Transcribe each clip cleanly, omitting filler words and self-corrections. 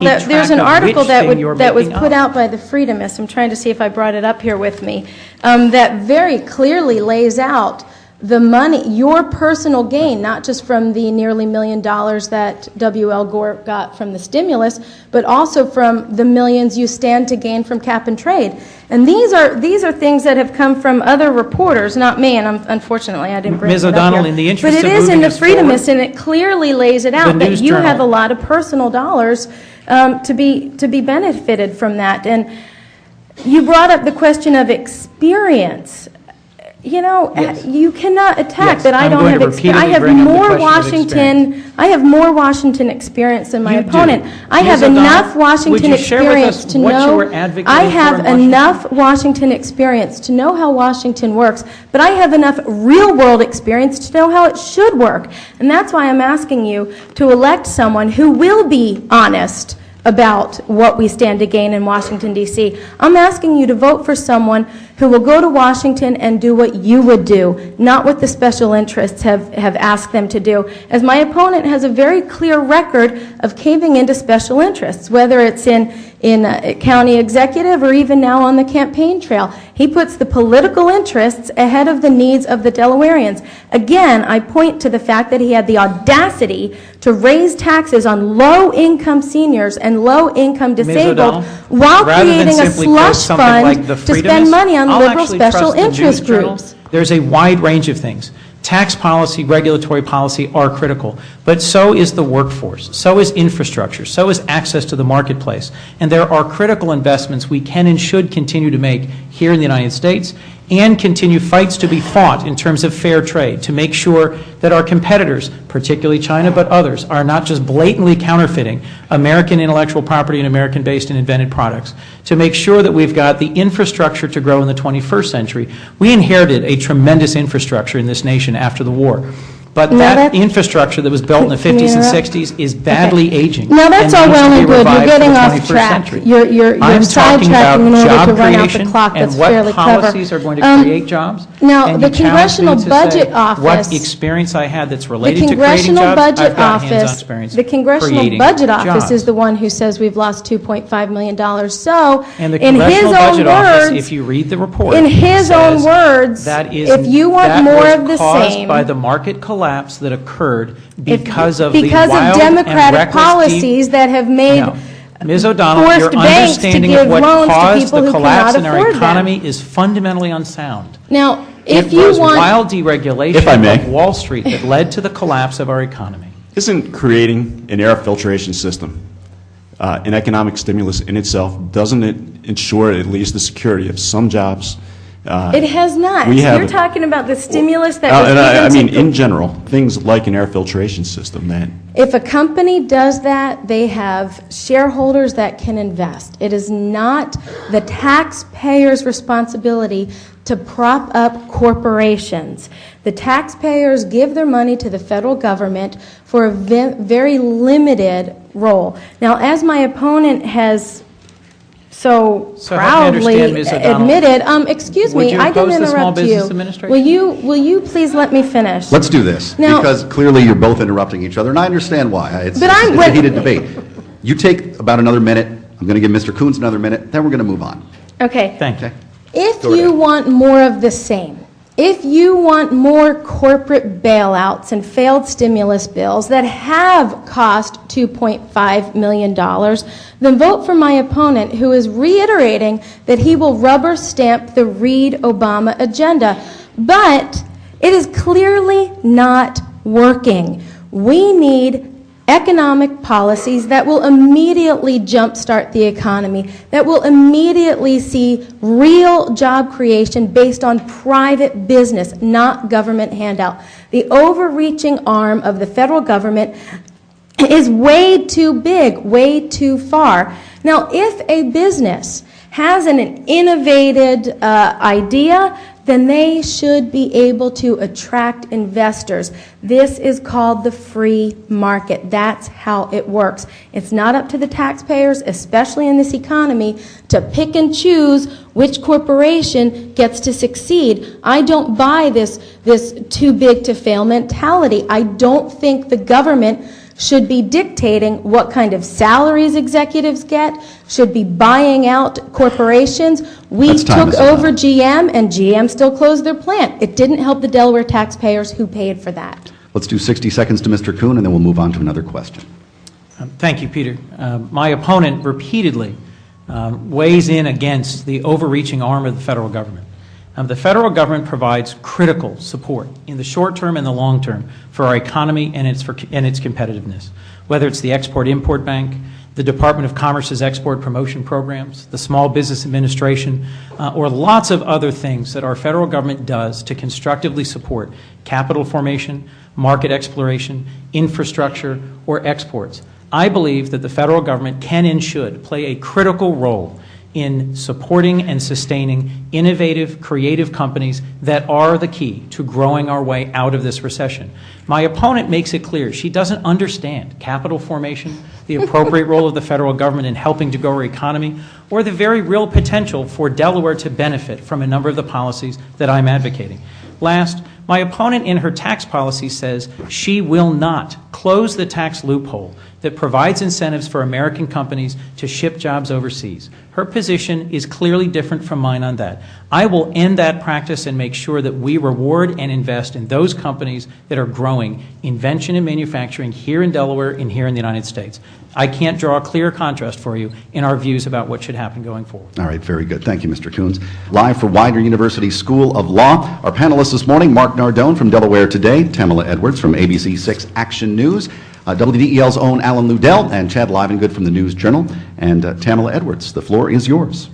there's an article that was put out by the Freedomists. I'm trying to see if I brought it up here with me, that very clearly lays out the money, your personal gain, not just from the nearly $1 million that W.L. Gore got from the stimulus, but also from the millions you stand to gain from cap and trade. And these are things that have come from other reporters, not me, and unfortunately I didn't bring it up here. Ms. O'Donnell, in the interest of moving us forward, but it is in the Freedomist, and it clearly lays it out that you have a lot of personal dollars to be benefited from that. And you brought up the question of experience. You know, yes. You cannot attack that I don't have experience. I have more Washington experience than my opponent. I have enough Washington experience to know. I have enough Washington experience to know how Washington works, but I have enough real world experience to know how it should work. And that's why I'm asking you to elect someone who will be honest about what we stand to gain in Washington, D.C. I'm asking you to vote for someone who will go to Washington and do what you would do, not what the special interests have asked them to do. As my opponent has a very clear record of caving into special interests, whether it's in county executive or even now on the campaign trail. He puts the political interests ahead of the needs of the Delawareans. Again, I point to the fact that he had the audacity to raise taxes on low-income seniors and low-income disabled while creating a slush fund to spend money on liberal special interest groups. There's a wide range of things. Tax policy, regulatory policy are critical, but so is the workforce, so is infrastructure, so is access to the marketplace. And there are critical investments we can and should continue to make here in the United States and continue fights to be fought in terms of fair trade to make sure that our competitors, particularly China but others, are not just blatantly counterfeiting American intellectual property and American-based and invented products, to make sure that we've got the infrastructure to grow in the 21st century. We inherited a tremendous infrastructure in this nation after the war. But that infrastructure that was built in the 50s and 60s is badly aging. Now that's all well and good. You're getting off track. You're sidetracking in order to run out the clock. That's fairly clever. And what policies are going to create jobs. Now the Congressional Budget Office. What experience I had that's related to creating jobs, I've got hands-on experience. The Congressional Budget Office is the one who says we've lost $2.5 million. So and the Congressional Budget Office, if you read the report, in his own words, if you want more of the same, by the market collapse that occurred because of wild Democratic policies that have made Ms. O'Donnell, your understanding of what caused the collapse in our economy is fundamentally unsound. Now, if you want wild deregulation of Wall Street that led to the collapse of our economy. Isn't creating an air filtration system an economic stimulus in itself? Doesn't it ensure at least the security of some jobs? It has not. You're talking about the stimulus that was given I mean, in general, things like an air filtration system. If a company does that, they have shareholders that can invest. It is not the taxpayer's responsibility to prop up corporations. The taxpayers give their money to the federal government for a very limited role. Now, as my opponent has so proudly admitted, excuse me, I didn't interrupt you. Will you please let me finish? Let's do this, because clearly you're both interrupting each other, and I understand why. It's a heated debate. You take about another minute. I'm going to give Mr. Coons another minute, then we're going to move on. Okay. Thank you. If you want more of the same, if you want more corporate bailouts and failed stimulus bills that have cost $2.5 million, then vote for my opponent, who is reiterating that he will rubber stamp the Reid-Obama agenda. But it is clearly not working. We need economic policies that will immediately jumpstart the economy, that will immediately see real job creation based on private business, not government handout. The overreaching arm of the federal government is way too big, way too far. Now, if a business has an innovative idea, then they should be able to attract investors. This is called the free market. That's how it works. It's not up to the taxpayers, especially in this economy, to pick and choose which corporation gets to succeed. I don't buy this too big to fail mentality. I don't think the government should be dictating what kind of salaries executives get, should be buying out corporations. We took over GM, and GM still closed their plant. It didn't help the Delaware taxpayers who paid for that. Let's do 60 seconds to Mr. Coon, and then we'll move on to another question. Thank you, Peter. My opponent repeatedly weighs in against the overreaching arm of the federal government. The federal government provides critical support in the short term and the long term for our economy and its competitiveness, whether it's the Export-Import Bank, the Department of Commerce's export promotion programs, the Small Business Administration, or lots of other things that our federal government does to constructively support capital formation, market exploration, infrastructure, or exports. I believe that the federal government can and should play a critical role in supporting and sustaining innovative, creative companies that are the key to growing our way out of this recession. My opponent makes it clear she doesn't understand capital formation, the appropriate role of the federal government in helping to grow our economy, or the very real potential for Delaware to benefit from a number of the policies that I'm advocating. Last, my opponent in her tax policy says she will not close the tax loophole that provides incentives for American companies to ship jobs overseas. Her position is clearly different from mine on that. I will end that practice and make sure that we reward and invest in those companies that are growing invention and manufacturing here in Delaware and here in the United States. I can't draw a clear contrast for you in our views about what should happen going forward. All right, very good. Thank you, Mr. Coons. Live for Widener University School of Law, our panelists this morning, Mark Nardone from Delaware Today, Tamala Edwards from ABC 6 Action News, WDEL's own Alan Ludell, and Chad Livengood from the News Journal. And Tamala Edwards, the floor is yours.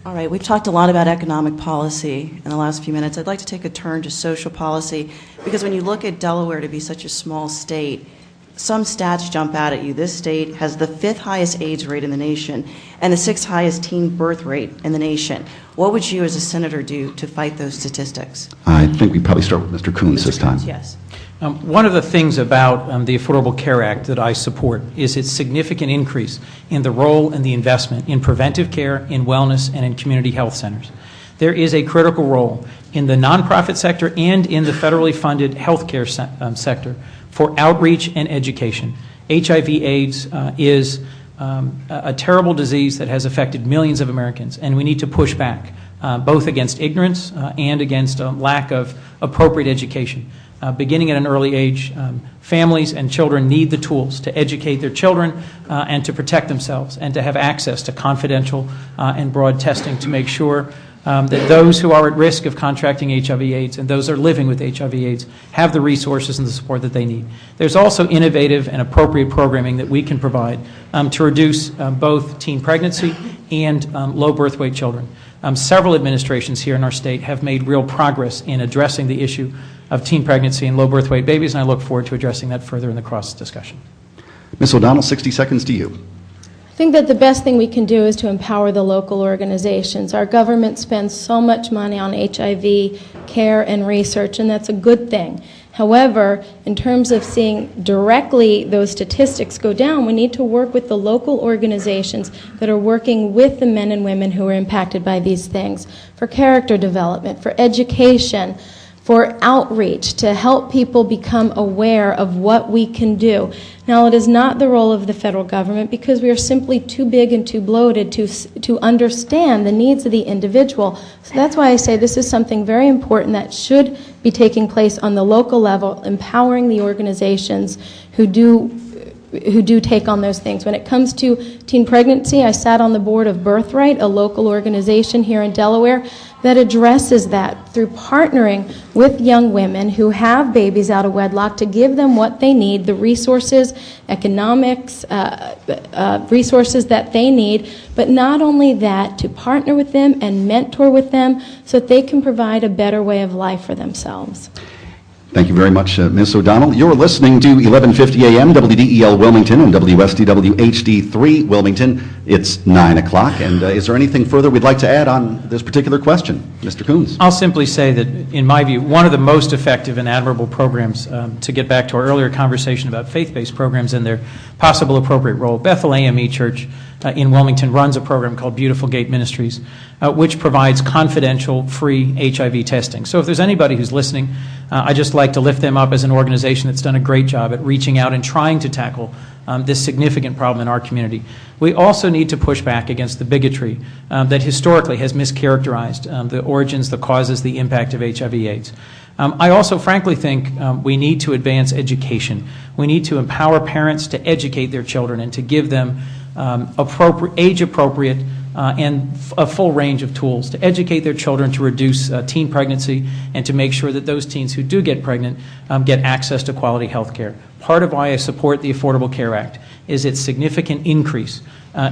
All right, we've talked a lot about economic policy in the last few minutes. I'd like to take a turn to social policy, because when you look at Delaware to be such a small state, some stats jump out at you. This state has the 5th highest AIDS rate in the nation and the 6th highest teen birth rate in the nation. What would you as a senator do to fight those statistics? I think we probably start with Mr. Coons this time. Yes. One of the things about the Affordable Care Act that I support is its significant increase in the role and the investment in preventive care, in wellness, and in community health centers. There is a critical role in the nonprofit sector and in the federally funded healthcare sector for outreach and education. HIV/AIDS is a terrible disease that has affected millions of Americans, and we need to push back both against ignorance and against a lack of appropriate education. Beginning at an early age, families and children need the tools to educate their children and to protect themselves and to have access to confidential and broad testing to make sure that those who are at risk of contracting HIV/AIDS and those who are living with HIV/AIDS have the resources and the support that they need. There's also innovative and appropriate programming that we can provide to reduce both teen pregnancy and low birth weight children. Several administrations here in our state have made real progress in addressing the issue of teen pregnancy and low birth weight babies, and I look forward to addressing that further in the cross discussion. Ms. O'Donnell, 60 seconds to you. I think that the best thing we can do is to empower the local organizations. Our government spends so much money on HIV care and research, and that's a good thing. However, in terms of seeing directly those statistics go down, we need to work with the local organizations that are working with the men and women who are impacted by these things for character development, for education, for outreach, to help people become aware of what we can do. Now, it is not the role of the federal government because we are simply too big and too bloated to understand the needs of the individual. So that's why I say this is something very important that should be taking place on the local level, empowering the organizations who do take on those things. When it comes to teen pregnancy, I sat on the board of Birthright, a local organization here in Delaware that addresses that through partnering with young women who have babies out of wedlock to give them what they need, the resources, economics, resources that they need, but not only that, to partner with them and mentor with them so that they can provide a better way of life for themselves. Thank you very much, Ms. O'Donnell. You're listening to 1150 AM, WDEL Wilmington, and WSDW HD3 Wilmington. It's 9 o'clock, and is there anything further we'd like to add on this particular question? Mr. Coons. I'll simply say that, in my view, one of the most effective and admirable programs, to get back to our earlier conversation about faith-based programs and their possible appropriate role, Bethel AME Church in Wilmington runs a program called Beautiful Gate Ministries, which provides confidential, free HIV testing. So if there's anybody who's listening, I'd just like to lift them up as an organization that's done a great job at reaching out and trying to tackle this significant problem in our community. We also need to push back against the bigotry that historically has mischaracterized the origins, the causes, the impact of HIV/AIDS. I also frankly think we need to advance education. We need to empower parents to educate their children and to give them age-appropriate and a full range of tools to educate their children to reduce teen pregnancy and to make sure that those teens who do get pregnant get access to quality health care. Part of why I support the Affordable Care Act is its significant increase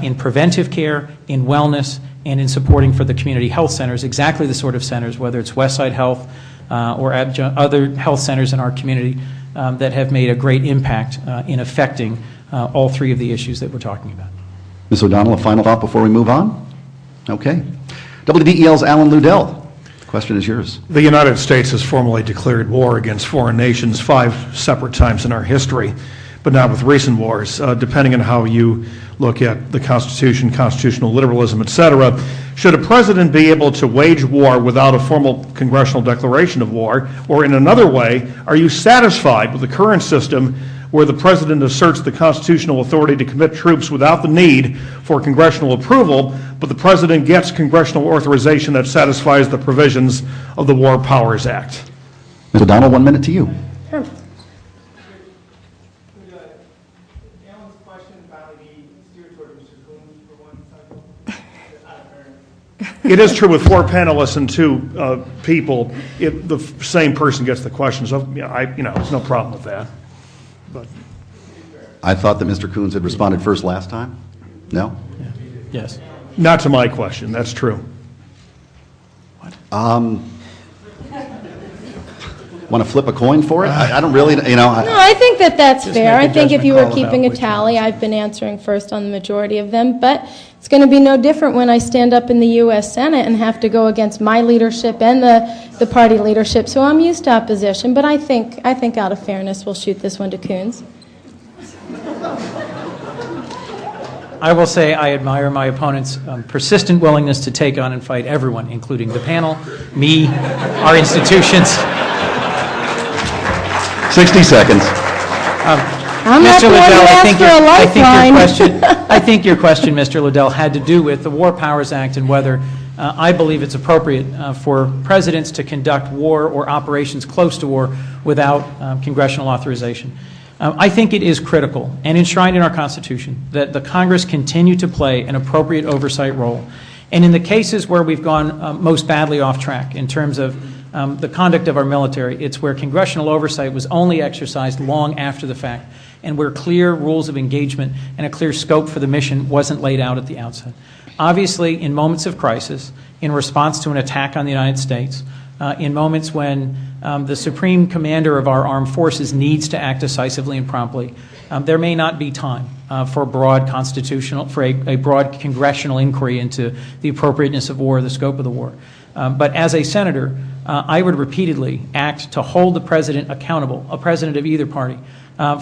in preventive care, in wellness, and in supporting for the community health centers, exactly the sort of centers, whether it's Westside Health or other health centers in our community that have made a great impact in affecting all three of the issues that we're talking about. Ms. O'Donnell, a final thought before we move on? Okay. WDEL's Alan Ludell. The question is yours. The United States has formally declared war against foreign nations 5 separate times in our history, but not with recent wars. Depending on how you look at the Constitution, constitutional liberalism, etc., should a president be able to wage war without a formal congressional declaration of war? Or in another way, are you satisfied with the current system where the president asserts the constitutional authority to commit troops without the need for congressional approval, but the president gets congressional authorization that satisfies the provisions of the War Powers Act? Ms. O'Donnell, 1 minute to you. Sure. Alan's question probably steered toward Mr. Coons for one cycle. It is true with 4 panelists and 2 people, the same person gets the question. So, there's no problem with that. But I thought that Mr. Coons had responded first last time. No? Yeah. Yes. not to my question. That's true. Want to flip a coin for it? I don't really, No, I think that's Just fair. make a I think if judgment you were call about keeping a which tally, ones. I've been answering first on the majority of them, but it's going to be no different when I stand up in the U.S. Senate and have to go against my leadership and the party leadership. So I'm used to opposition, but I think out of fairness, we'll shoot this one to Coons. I will say I admire my opponent's persistent willingness to take on and fight everyone, including the panel, me, our institutions. 60 seconds. I'm not the one who asked for a lifeline. I think your question, Mr. Liddell, had to do with the War Powers Act and whether I believe it's appropriate for presidents to conduct war or operations close to war without congressional authorization. I think it is critical and enshrined in our Constitution that the Congress continue to play an appropriate oversight role. And in the cases where we've gone most badly off track in terms of the conduct of our military, it's where congressional oversight was only exercised long after the fact and where clear rules of engagement and a clear scope for the mission wasn't laid out at the outset. Obviously, in moments of crisis, in response to an attack on the United States, in moments when the supreme commander of our armed forces needs to act decisively and promptly, there may not be time for a broad congressional inquiry into the appropriateness of war, the scope of the war. But as a senator, I would repeatedly act to hold the president accountable, a president of either party,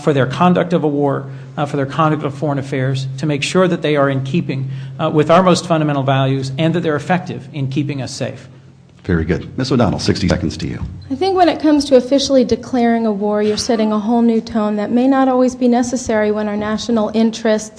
for their conduct of a war, for their conduct of foreign affairs, to make sure that they are in keeping with our most fundamental values and that they're effective in keeping us safe. Very good. Ms. O'Donnell, 60 seconds to you. I think when it comes to officially declaring a war, you're setting a whole new tone that may not always be necessary when our national interests